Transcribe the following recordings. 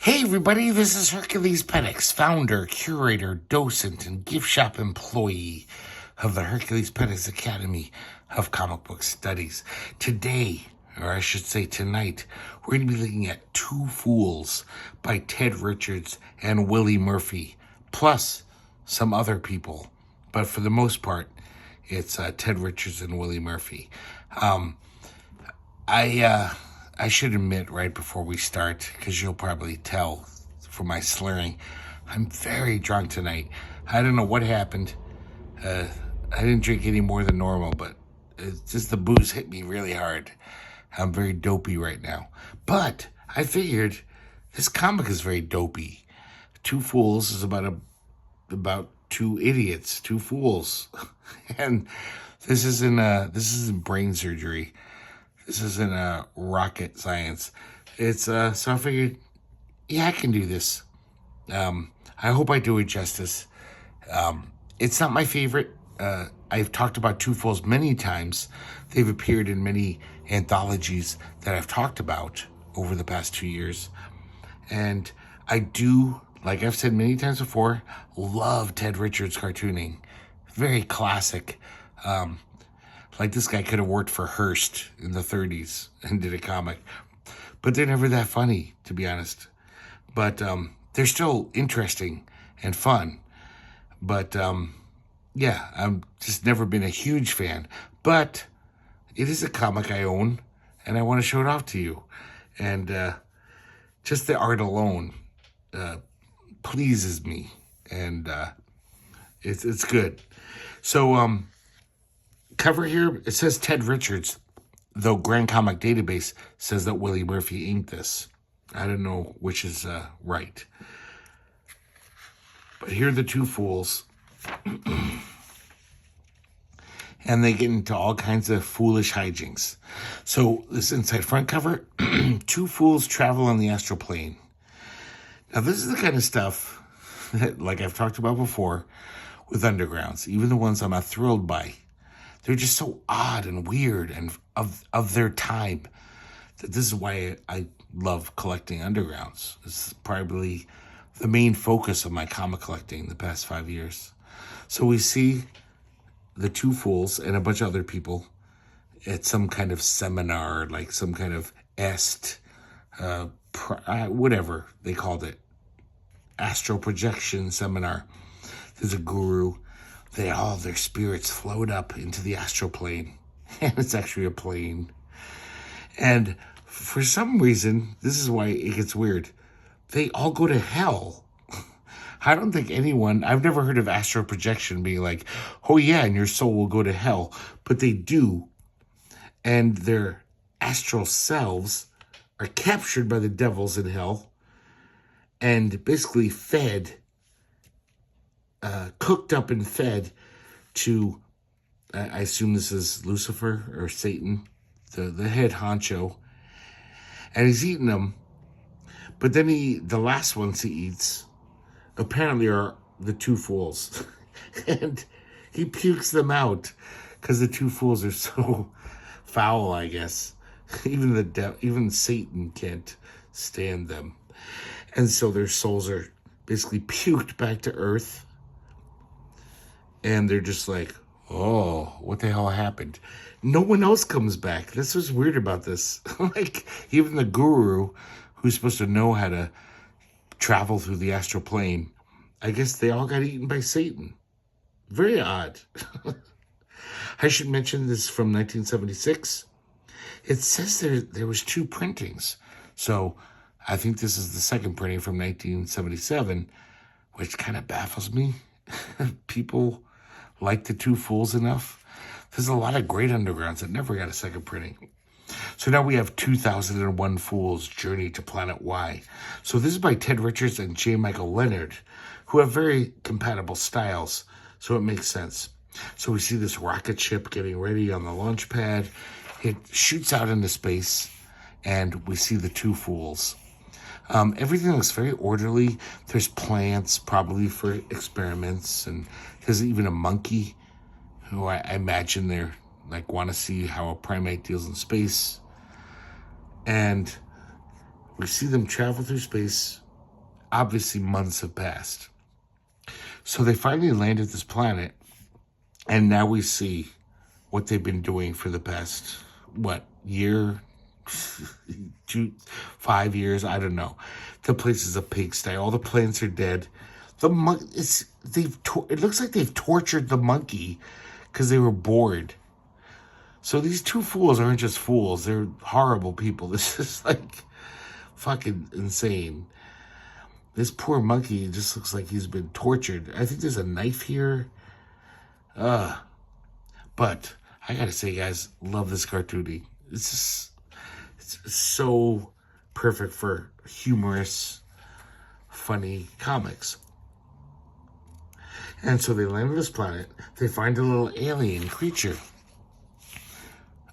Hey everybody, this is herculespetix, founder, curator, docent, and gift shop employee of the herculespetix Academy of Comic Book Studies. Today, or I should say tonight, we're going to be looking at Two Fools by Ted Richards and Willy Murphy, plus some other people. But for the most part, it's Ted Richards and Willy Murphy. I should admit right before we start, because you'll probably tell from my slurring, I'm very drunk tonight. I don't know what happened. I didn't drink any more than normal, but it's just the booze hit me really hard. I'm very dopey right now. But I figured this comic is very dopey. Two Fools is about two idiots, two fools. And this isn't brain surgery. This isn't rocket science. It's so I figured, yeah, I can do this. I hope I do it justice. It's not my favorite. I've talked about Two Fools many times. They've appeared in many anthologies that I've talked about over the past 2 years. And I do, like I've said many times before, love Ted Richards cartooning. Very classic. Like this guy could have worked for Hearst in the 30s and did a comic. But they're never that funny, to be honest. But they're still interesting and fun. But yeah, I'm just never been a huge fan. But it is a comic I own, and I want to show it off to you. And just the art alone pleases me. And it's good. So, cover here, it says Ted Richards, though Grand Comic Database says that Willy Murphy inked this. I don't know which is right. But here are the Two Fools. And they get into all kinds of foolish hijinks. So this inside front cover, Two Fools travel on the astral plane. Now this is the kind of stuff that, like I've talked about before, with undergrounds, even the ones I'm not thrilled by. They're just so odd and weird and of their time. That this is why I love collecting undergrounds. This is probably the main focus of my comic collecting the past 5 years. So we see the Two Fools and a bunch of other people at some kind of seminar, like some kind of whatever they called it, astral projection seminar. There's a guru. Their spirits float up into the astral plane. And it's actually a plane. And for some reason, this is why it gets weird. They all go to hell. I don't think I've never heard of astral projection being like, oh yeah, and your soul will go to hell. But they do. And their astral selves are captured by the devils in hell and basically fed, cooked up and fed to, I assume this is Lucifer or Satan, the head honcho. And he's eating them. But then the last ones he eats apparently are the Two Fools. And he pukes them out because the Two Fools are so foul, I guess. Even Satan can't stand them. And so their souls are basically puked back to earth. And they're just like, oh, what the hell happened? No one else comes back. That's what's weird about this. Like, even the guru, who's supposed to know how to travel through the astral plane, I guess they all got eaten by Satan. Very odd. I should mention this from 1976. It says there was 2 printings. So I think this is the second printing from 1977, which kind of baffles me. People like the Two Fools enough. There's a lot of great undergrounds that never got a second printing. So now we have 2001 Fools Journey to Planet Y. So this is by Ted Richards and J. Michael Leonard, who have very compatible styles. So it makes sense. So we see this rocket ship getting ready on the launch pad. It shoots out into space, and we see the Two Fools. Everything looks very orderly. There's plants, probably for experiments, and there's even a monkey who I imagine they're like want to see how a primate deals in space. And we see them travel through space obviously months have passed. So they finally landed this planet, and now we see what they've been doing for the past, year? 5 years? I don't know. The place is a pigsty. All the plants are dead. The it looks like they've tortured the monkey because they were bored. So these two fools aren't just fools. They're horrible people. This is like fucking insane. This poor monkey just looks like he's been tortured. I think there's a knife here. But I gotta say, guys, love this cartooning. It's so perfect for humorous, funny comics. And so they land on this planet. They find a little alien creature.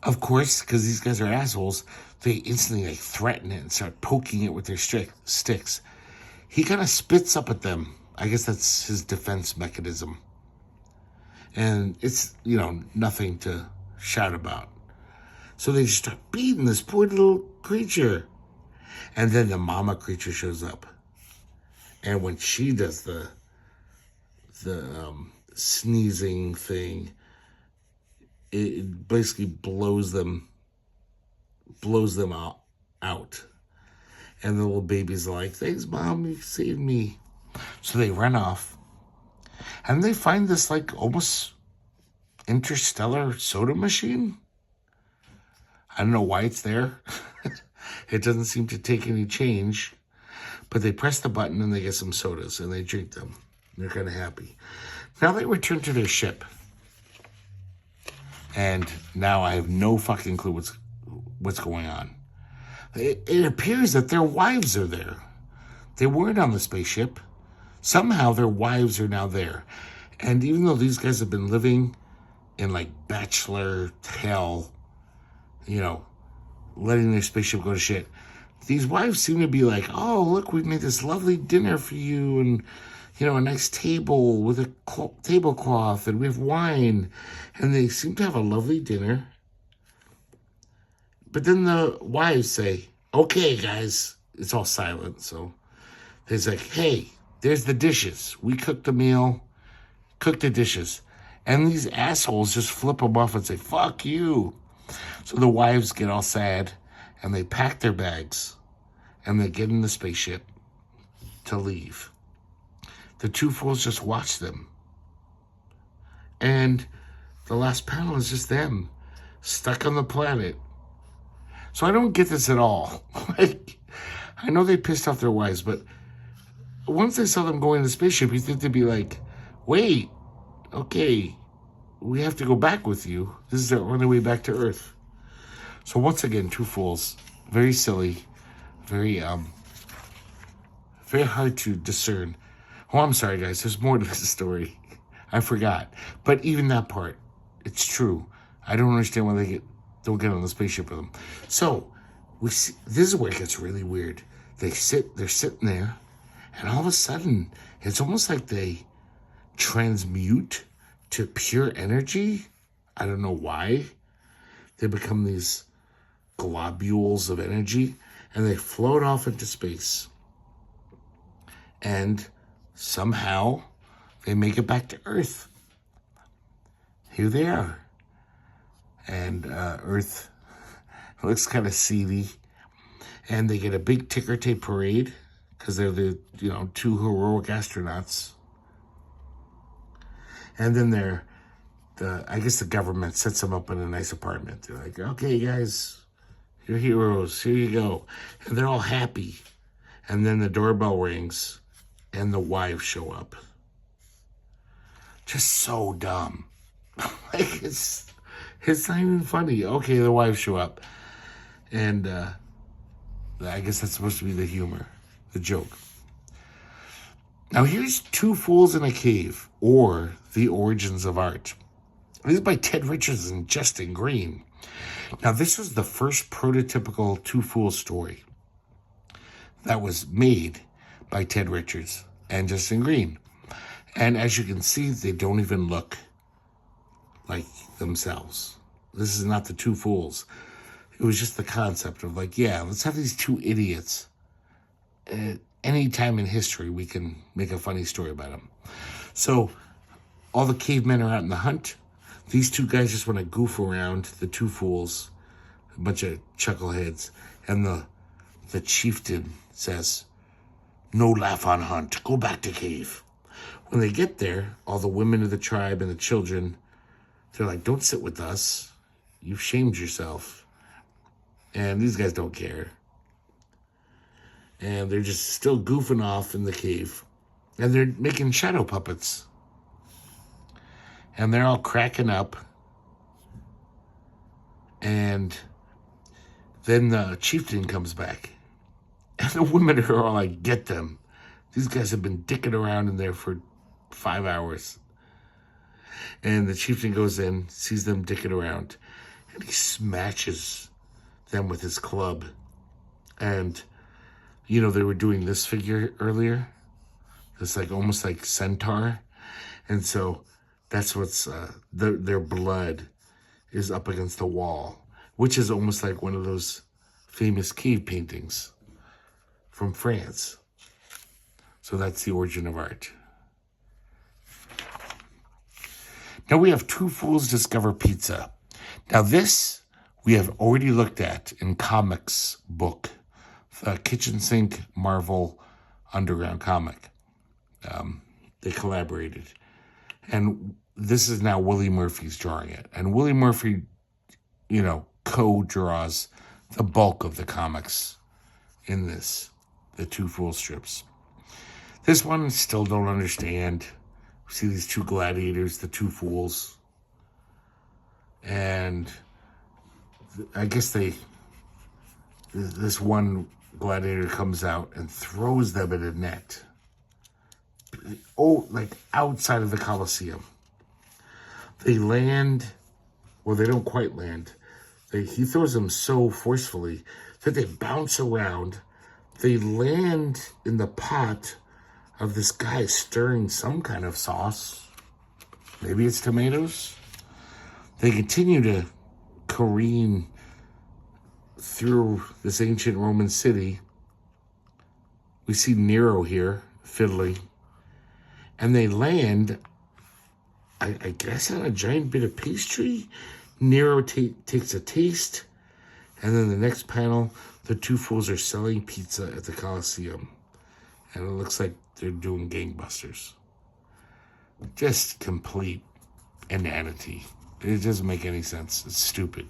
Of course, because these guys are assholes, they instantly threaten it and start poking it with their sticks. He kind of spits up at them. I guess that's his defense mechanism. And it's, nothing to shout about. So they just start beating this poor little creature. And then the mama creature shows up. And when she does the sneezing thing, it basically blows them out. And the little babies are like, thanks, Mom, you saved me. So they run off. And they find this almost interstellar soda machine. I don't know why it's there. It doesn't seem to take any change. But they press the button and they get some sodas and they drink them. They're kind of happy. Now they return to their ship. And now I have no fucking clue what's going on. It appears that their wives are there. They weren't on the spaceship. Somehow their wives are now there. And even though these guys have been living in bachelor hell, letting their spaceship go to shit, these wives seem to be like, oh, look, we've made this lovely dinner for you, and a nice table with a tablecloth, and we have wine. And they seem to have a lovely dinner. But then the wives say, okay, guys. It's all silent. So they're like, hey, there's the dishes. We cooked the meal. Cook the dishes. And these assholes just flip them off and say, fuck you. So the wives get all sad. And they pack their bags. And they get in the spaceship to leave. The two fools just watch them. And the last panel is just them stuck on the planet. So I don't get this at all. I know they pissed off their wives, but once they saw them going in the spaceship, you think they'd be like, wait, okay, we have to go back with you. This is our only way back to Earth. So once again, two fools. Very silly. Very hard to discern. Oh, I'm sorry, guys. There's more to this story. I forgot. But even that part, it's true. I don't understand why they don't get on the spaceship with them. So, this is where it gets really weird. They're sitting there, and all of a sudden, it's almost like they transmute to pure energy. I don't know why. They become these globules of energy, and they float off into space. And somehow, they make it back to Earth. Here they are. And Earth looks kind of seedy. And they get a big ticker tape parade because they're the, two heroic astronauts. And then I guess the government sets them up in a nice apartment. They're like, okay, guys, you're heroes. Here you go. And they're all happy. And then the doorbell rings and the wives show up. Just so dumb. It's not even funny. Okay, the wives show up. And I guess that's supposed to be the humor, the joke. Now here's Two Fools in a Cave, or The Origins of Art. This is by Ted Richards and Justin Green. Now this was the first prototypical Two Fools story that was made by Ted Richards and Justin Green. And as you can see, they don't even look like themselves. This is not the Two Fools. It was just the concept of let's have these two idiots any time in history, we can make a funny story about them. So all the cavemen are out in the hunt. These two guys just want to goof around, the two fools, a bunch of chuckleheads. And the chieftain says, "No laugh on hunt. Go back to cave." When they get there, all the women of the tribe and the children, they're like, "Don't sit with us. You've shamed yourself." And these guys don't care. And they're just still goofing off in the cave. And they're making shadow puppets. And they're all cracking up. And then the chieftain comes back. And the women are all like, "Get them. These guys have been dicking around in there for 5 hours." And the chieftain goes in, sees them dicking around, and he smashes them with his club. And, they were doing this figure earlier. It's like almost like centaur. And so that's what's, their blood is up against the wall, which is almost like one of those famous cave paintings from France. So that's the origin of art. Now we have Two Fools Discover Pizza. Now this we have already looked at in comics book, the Kitchen Sink Marvel Underground comic. They collaborated. And this is now Willy Murphy's drawing it. And Willy Murphy, co-draws the bulk of the comics in this, the Two Fools strips. This one still don't understand. We see these two gladiators, the two fools. And I guess this one gladiator comes out and throws them in a net. Like outside of the Colosseum. They land, well, they don't quite land. He throws them so forcefully that they bounce around. They land in the pot of this guy stirring some kind of sauce. Maybe it's tomatoes. They continue to careen through this ancient Roman city. We see Nero here, fiddling. And they land, I guess, on a giant bit of pastry. Nero takes a taste. And then the next panel, the two fools are selling pizza at the Colosseum. And it looks like they're doing gangbusters. Just complete inanity. It doesn't make any sense. It's stupid.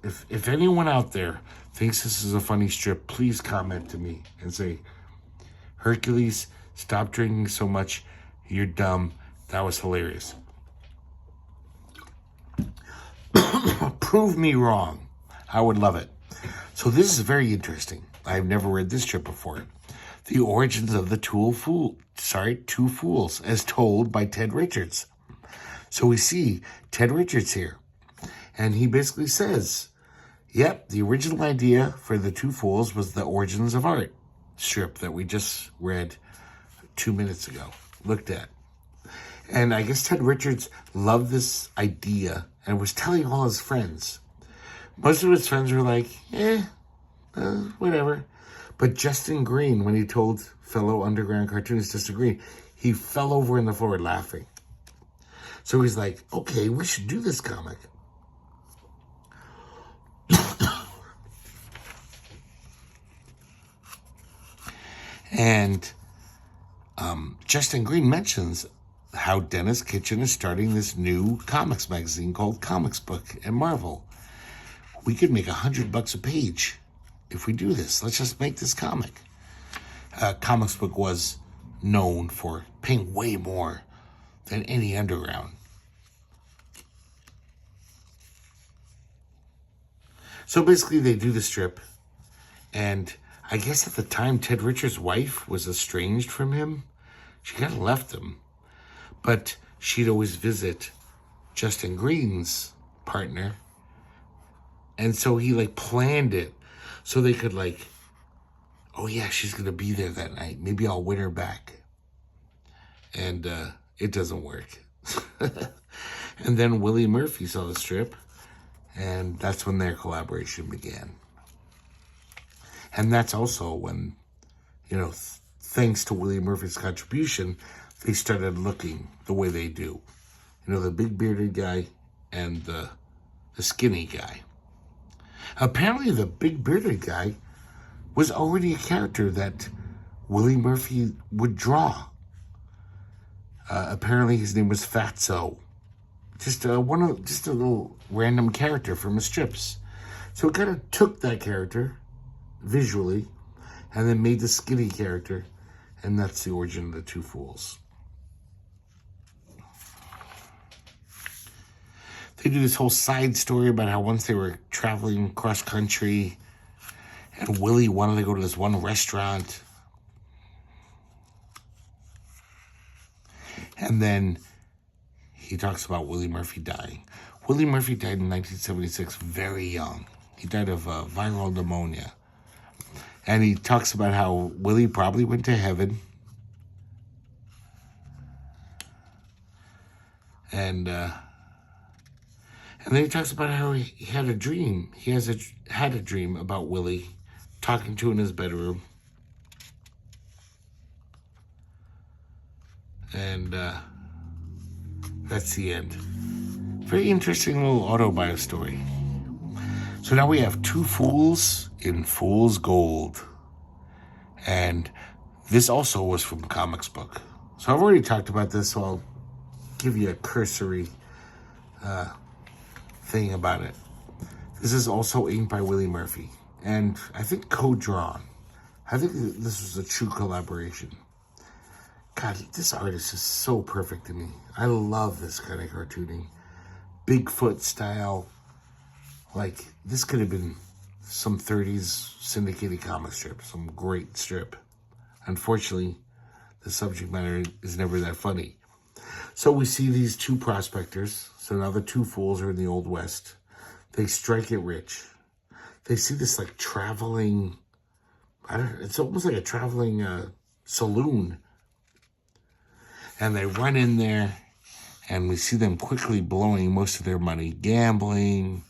If anyone out there thinks this is a funny strip, please comment to me and say, "Hercules, stop drinking so much. You're dumb. That was hilarious." Prove me wrong. I would love it. So this is very interesting. I've never read this strip before. The origins of the Two Fools, as told by Ted Richards. So we see Ted Richards here. And he basically says, yep, the original idea for the Two Fools was the Origins of Art strip that we just read 2 minutes ago, looked at. And I guess Ted Richards loved this idea and was telling all his friends. Most of his friends were like, whatever. But Justin Green, when he told fellow underground cartoonist Justin Green, he fell over on the floor laughing. So he's like, okay, we should do this comic. And Justin Green mentions how Dennis Kitchen is starting this new comics magazine called Comics Book and Marvel. We could make $100 a page if we do this. Let's just make this comic. Comics Book was known for paying way more than any underground. So basically they do the strip, and I guess at the time Ted Richards' wife was estranged from him. She kind of left him, but she'd always visit Justin Green's partner, and so he planned it so they could oh yeah, she's gonna be there that night. Maybe I'll win her back. And it doesn't work. And then Willy Murphy saw the strip, and that's when their collaboration began. And that's also when thanks to Willy Murphy's contribution, they started looking the way they do. The big bearded guy and the skinny guy. Apparently the big bearded guy was already a character that Willy Murphy would draw. Apparently his name was Fatso. Just a little random character from his strips. So it kind of took that character visually and then made the skinny character, and that's the origin of the Two Fools. They do this whole side story about how once they were traveling cross country and Willy wanted to go to this one restaurant. And then he talks about Willy Murphy dying. Willy Murphy died in 1976, very young. He died of viral pneumonia. And he talks about how Willy probably went to heaven. And then he talks about how he had a dream. He had a dream about Willy talking to in his bedroom. And that's the end. Very interesting little autobiography story. So now we have Two Fools in Fool's Gold. And this also was from Comics Book. So I've already talked about this, so I'll give you a cursory thing about it. This is also inked by Willy Murphy. And I think co-drawn. I think this was a true collaboration. God, this artist is so perfect to me. I love this kind of cartooning. Bigfoot style. Like, this could have been some 30s syndicated comic strip. Some great strip. Unfortunately, the subject matter is never that funny. So we see these two prospectors. So now the two fools are in the Old West. They strike it rich. They see this, like, traveling... it's almost like a traveling saloon. And they run in there, and we see them quickly blowing most of their money, gambling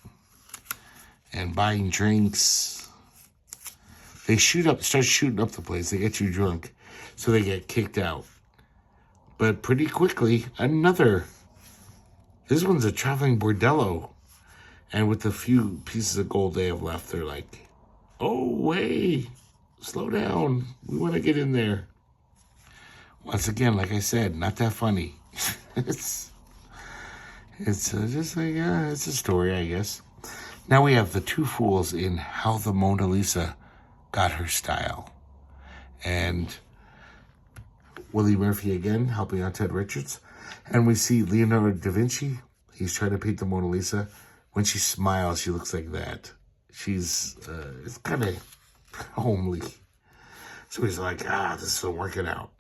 and buying drinks. They start shooting up the place. They get too drunk, so they get kicked out. But pretty quickly, this one's a traveling bordello. And with the few pieces of gold they have left, they're like, oh, hey, slow down. We want to get in there. Once again, like I said, not that funny. It's just like, it's a story, I guess. Now we have the Two Fools in How the Mona Lisa Got Her Style. And Willy Murphy again, helping out Ted Richards. And we see Leonardo da Vinci. He's trying to paint the Mona Lisa. When she smiles, she looks like that. She's, it's kind of homely. So he's like, this isn't working out.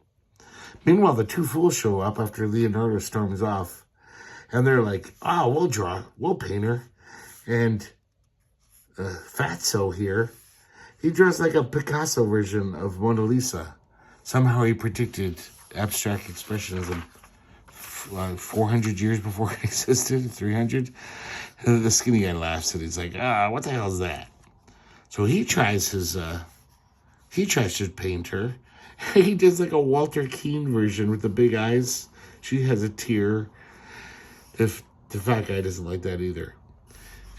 Meanwhile, the Two Fools show up after Leonardo storms off. And they're like, we'll paint her. And Fatso here, he draws like a Picasso version of Mona Lisa. Somehow he predicted abstract expressionism 400 years before it existed, 300. And the skinny guy laughs and he's like, what the hell is that? So he tries to paint her. He does like a Walter Keane version with the big eyes. She has a tear. The fat guy doesn't like that either.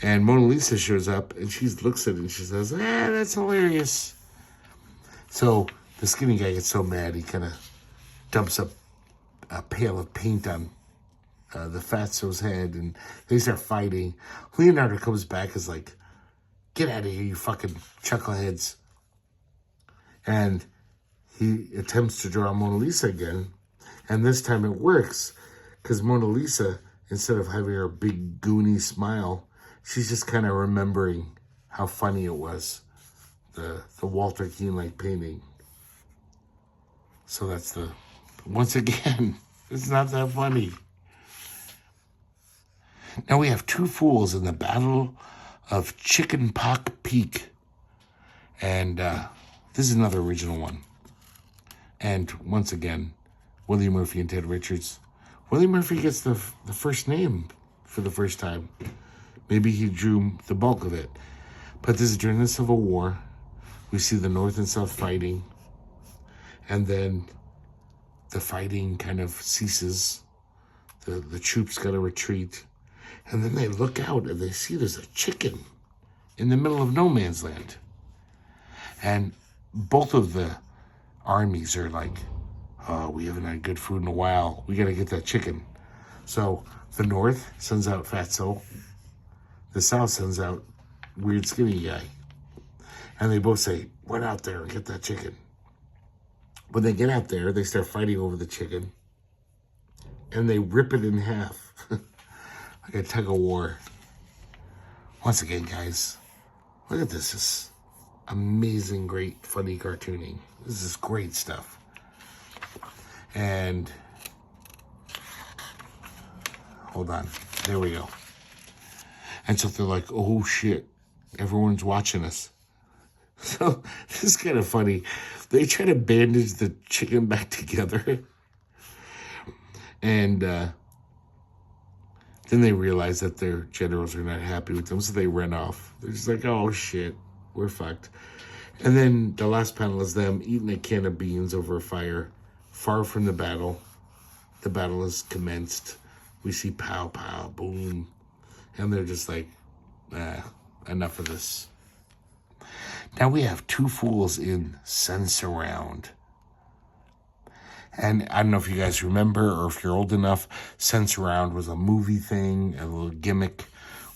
And Mona Lisa shows up and she looks at it and she says, that's hilarious. So the skinny guy gets so mad, he kind of dumps a pail of paint on the Fatso's head and they start fighting. Leonardo comes back is like, get out of here, you fucking chuckleheads. And he attempts to draw Mona Lisa again. And this time it works because Mona Lisa, instead of having her big goony smile, she's just kind of remembering how funny it was. The Walter Keane-like painting. So that's once again, it's not that funny. Now we have Two Fools in the Battle of Chicken Pock Peak. And this is another original one. And once again, Willy Murphy and Ted Richards. Willy Murphy gets the first name for the first time. Maybe he drew the bulk of it. But this is during the Civil War. We see the North and South fighting. And then the fighting kind of ceases. The troops got to retreat. And then they look out and they see there's a chicken in the middle of no man's land. And both of the armies are like, oh, we haven't had good food in a while. We got to get that chicken. So the North sends out Fatso. The South sends out Weird Skinny Guy. And they both say, run out there and get that chicken. When they get out there, they start fighting over the chicken. And they rip it in half. Like a tug of war. Once again, guys, look at this. This is amazing, great, funny cartooning. This is great stuff. And hold on. There we go. And so they're like, oh, shit. Everyone's watching us. So this is kind of funny. They try to bandage the chicken back together. And then they realize that their generals are not happy with them. So they run off. They're just like, oh, shit. We're fucked. And then the last panel is them eating a can of beans over a fire. Far from the battle. The battle has commenced. We see pow, pow, boom. And they're just like, enough of this. Now we have Two Fools in Sense-Around. And I don't know if you guys remember or if you're old enough, Sense-Around was a movie thing, a little gimmick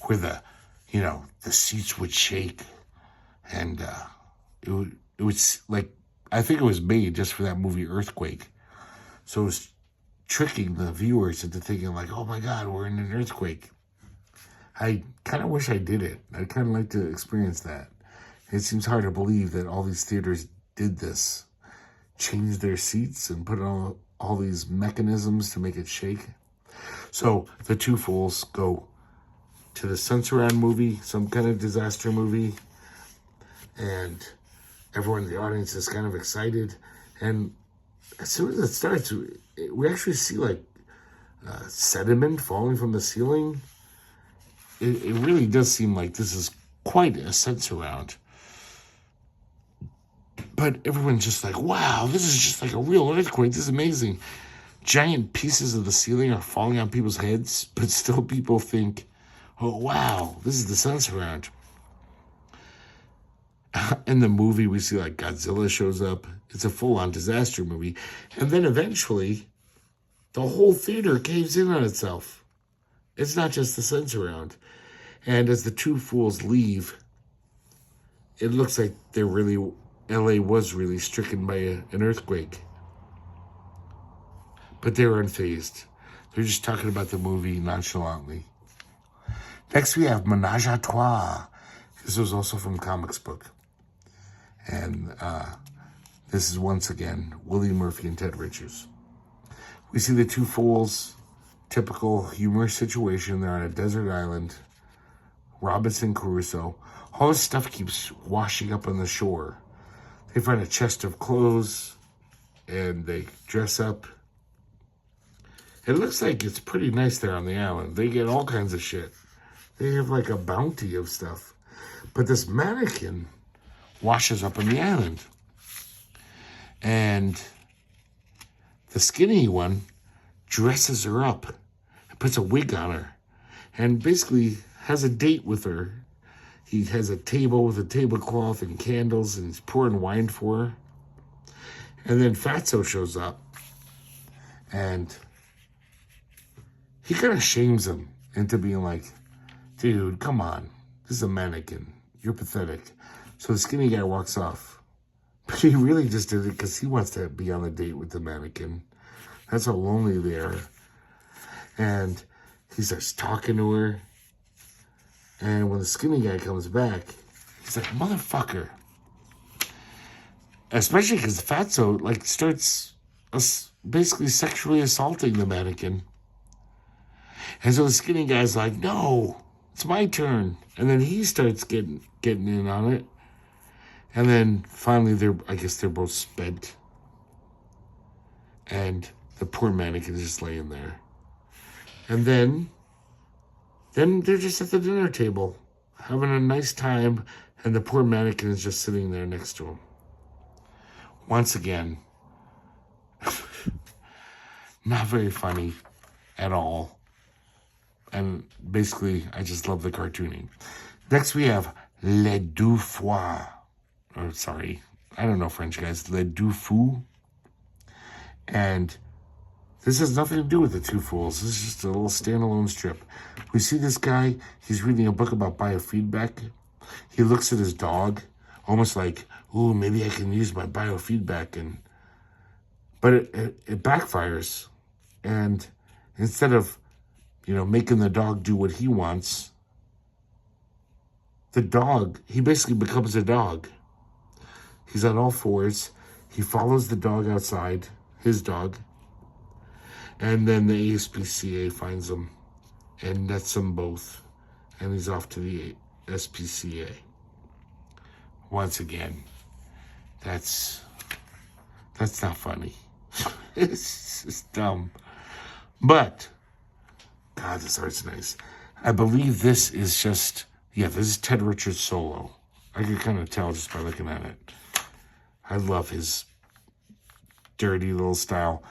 where the seats would shake. And it was like, I think it was made just for that movie Earthquake. So it was tricking the viewers into thinking like, oh my God, we're in an earthquake. I kind of wish I did it. I'd kind of like to experience that. It seems hard to believe that all these theaters did this. Changed their seats and put on all these mechanisms to make it shake. So the Two Fools go to the Sense-Around movie, some kind of disaster movie. And everyone in the audience is kind of excited. And as soon as it starts, we actually see like sediment falling from the ceiling. It really does seem like this is quite a Sense-Around. But everyone's just like, wow, this is just like a real earthquake. This is amazing. Giant pieces of the ceiling are falling on people's heads, but still people think, oh, wow, this is the Sense-Around. In the movie, we see like Godzilla shows up. It's a full-on disaster movie. And then eventually, the whole theater caves in on itself. It's not just the Sense-Around. And as the Two Fools leave, it looks like LA was really stricken by an earthquake. But they were unfazed. They're just talking about the movie nonchalantly. Next we have Menage a Trois. This was also from Comics Book. And this is once again Willy Murphy and Ted Richards. We see the Two Fools, typical humorous situation. They're on a desert island. Robinson Crusoe. All this stuff keeps washing up on the shore. They find a chest of clothes and they dress up. It looks like it's pretty nice there on the island. They get all kinds of shit. They have like a bounty of stuff. But this mannequin washes up on the island. And the skinny one dresses her up and puts a wig on her and basically has a date with her. He has a table with a tablecloth and candles and he's pouring wine for her. And then Fatso shows up and he kind of shames him into being like, dude, come on. This is a mannequin. You're pathetic. So the skinny guy walks off. But he really just did it because he wants to be on a date with the mannequin. That's how lonely they are. And he starts talking to her. And when the skinny guy comes back, he's like, motherfucker. Especially because Fatso, like, starts basically sexually assaulting the mannequin. And so the skinny guy's like, no, it's my turn. And then he starts getting in on it. And then finally, I guess they're both spent. And the poor mannequin is just laying there. And then they're just at the dinner table, having a nice time, and the poor mannequin is just sitting there next to him. Once again, Not very funny at all. And basically, I just love the cartooning. Next, we have Les Deux Fois. Or, sorry, I don't know French, guys. Les Deux Fous. And this has nothing to do with the Two Fools. This is just a little standalone strip. We see this guy. He's reading a book about biofeedback. He looks at his dog, almost like, ooh, maybe I can use my biofeedback. But it backfires. And instead of, making the dog do what he wants, he basically becomes a dog. He's on all fours. He follows the dog outside, his dog. And then the ASPCA finds him and nets them both. And he's off to the SPCA. Once again, that's not funny. It's just dumb. But, God, this art's nice. I believe this is just, this is Ted Richards solo. I can kind of tell just by looking at it. I love his dirty little style.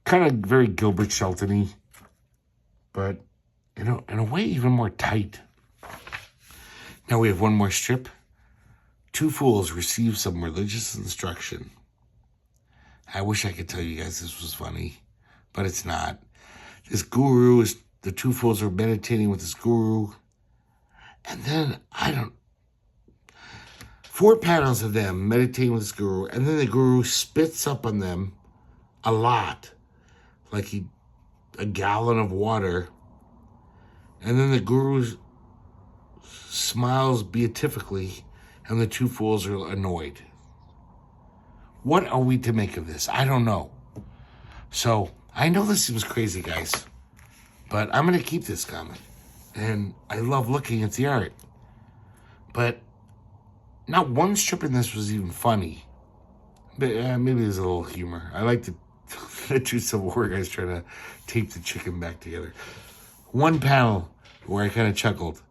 Kind of very Gilbert Shelton-y, but in a way even more tight. Now we have one more strip. Two fools receive some religious instruction. I wish I could tell you guys this was funny, but it's not. The two fools are meditating with this guru, and then 4 panels of them meditating with this guru, and then the guru spits up on them a lot, like a gallon of water, and then the guru smiles beatifically, and the two fools are annoyed. What are we to make of this? I don't know. So, I know this seems crazy, guys, but I'm going to keep this comic, and I love looking at the art, but not one strip in this was even funny. But maybe there's a little humor. I like the two Civil War guys trying to tape the chicken back together. One panel where I kind of chuckled.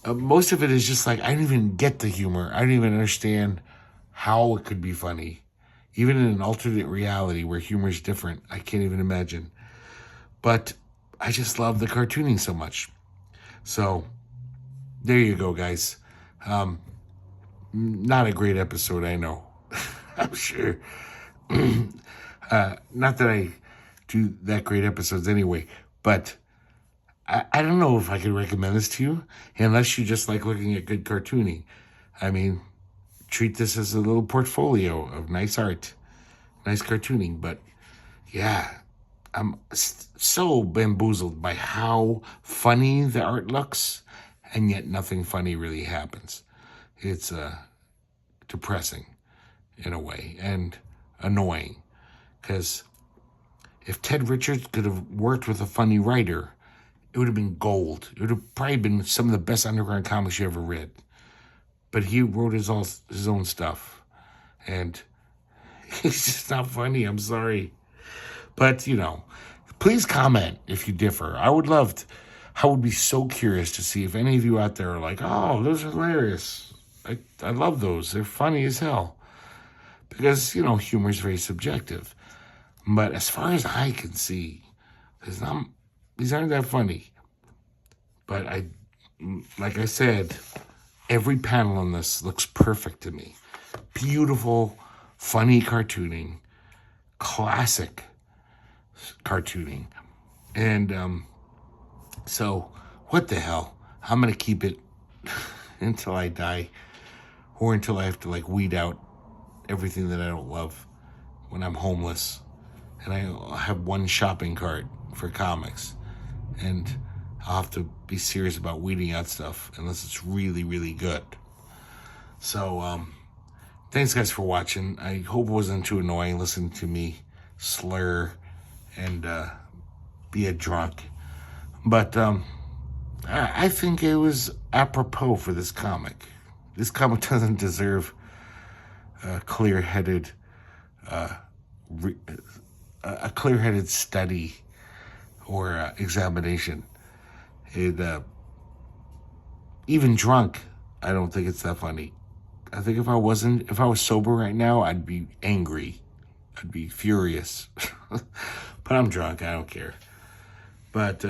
Most of it is just like, I didn't even get the humor. I didn't even understand how it could be funny. Even in an alternate reality where humor is different, I can't even imagine. But I just love the cartooning so much. So, there you go, guys. Not a great episode, I know. I'm sure. Not that I do that great episodes anyway, but I don't know if I could recommend this to you unless you just like looking at good cartooning. I mean, treat this as a little portfolio of nice art, nice cartooning. But yeah, I'm so bamboozled by how funny the art looks, and yet nothing funny really happens. It's depressing in a way and annoying, because if Ted Richards could have worked with a funny writer, it would have been gold. It would have probably been some of the best underground comics you ever read. But he wrote his own stuff, and it's just not funny. I'm sorry. But, please comment if you differ. I would be so curious to see if any of you out there are like, oh, those are hilarious. I love those. They're funny as hell. Because, humor is very subjective. But as far as I can see, these aren't that funny. But like I said, every panel on this looks perfect to me. Beautiful, funny cartooning. Classic cartooning. And so, what the hell? I'm going to keep it until I die, or until I have to weed out everything that I don't love when I'm homeless, and I have one shopping cart for comics, and I'll have to be serious about weeding out stuff unless it's really, really good. So, thanks guys for watching. I hope it wasn't too annoying listening to me slur and be a drunk. But I think it was apropos for this comic. This comic doesn't deserve a clear-headed study or examination. Even drunk, I don't think it's that funny. I think if I was sober right now, I'd be angry. I'd be furious. But I'm drunk. I don't care. But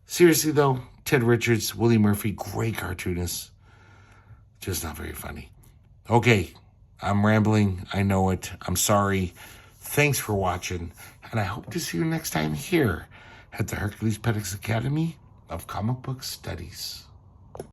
seriously, though, Ted Richards, Willy Murphy, great cartoonists. Just not very funny. Okay, I'm rambling. I know it. I'm sorry. Thanks for watching. And I hope to see you next time here at the Herculespetix Academy of Comic Book Studies.